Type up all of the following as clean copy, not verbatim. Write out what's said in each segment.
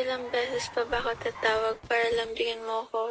Ilang beses pa ba ako tatawag para lambingin mo ko?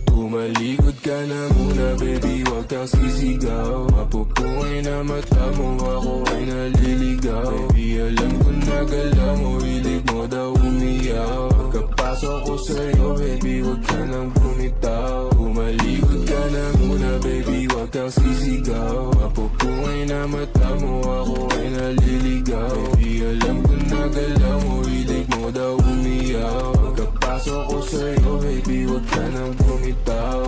Tumalikod ka na muna baby, wag kang sisigaw. Mapupungay na mata mo, ako ay naliligaw. Baby, alam ko na galaw mo, hilig mo daw umiyaw. Pagkapasok ko sa'yo baby, wag ka nang bumitaw. Tumalikod ka na muna baby, wag kang sisigaw. Mapupungay na mata mo, ako ay naliligaw. Baby, alam ko na galaw mo, hilig mo daw umiyaw. Pagkapasok ko sa'yo baby, wag ka nang bumitaw.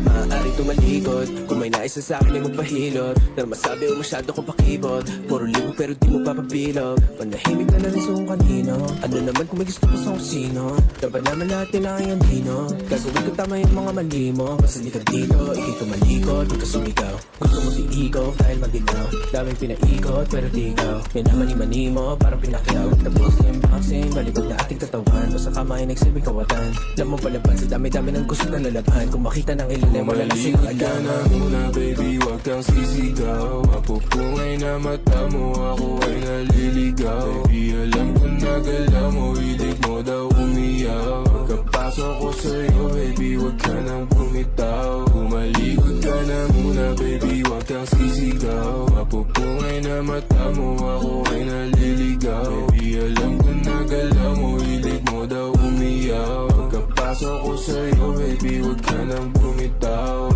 Maaaring tumalikod kung may nais na sa'kin ay magpahilot. Na masabi o masyado kong pakibot. Puro libo pero di mo papabilog. Manahimik na lang isang kanino. Ano naman kung may gusto ko sa kusino. Dapat naman lahat nila ang dino. Gagawin ko tama yung mga mali mo. Basta di ka dito, ikay tumalikod, di ka sumigaw. Gusto mo si Ego dahil maginaw. Daming pinaikot pero di ikaw. Minamani-mani mo parang pinakyaw. Tapos na yung boxing, balibag na ating katawan. Basta kamay nagsilbing kawatan. Alam mo palaban sa dami-dami ng gusto na lalaban. Kung makita ng ilalim, wala lang silang Tumalikod ka na muna baby, wag kang sisigaw. Mapupungay na mata mo, ako ay naliligaw. Baby, alam ko na galaw mo, hilig mo daw umiyaw. Pagkapasok ko sa'yo baby, wag ka nang bumitaw. Tumalikod ka na muna baby, wag kang sisigaw. Mapupungay na mata mo, ako ay naliligaw. Baby, alam ko na galaw mo, hilig mo daw umiyaw. Pagkapasok ko sa'yo baby, wag ka nang bumitaw.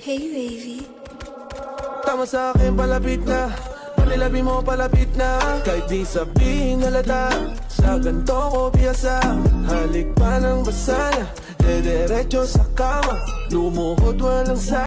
Hey, baby. Tama sa akin palapit na. Panilabi mo palapit na. Kahit di sabihin halata. Sa ganto ko piyasa. Halik pa ng basa na. Dediretso sa kama. Lumuhod walang sa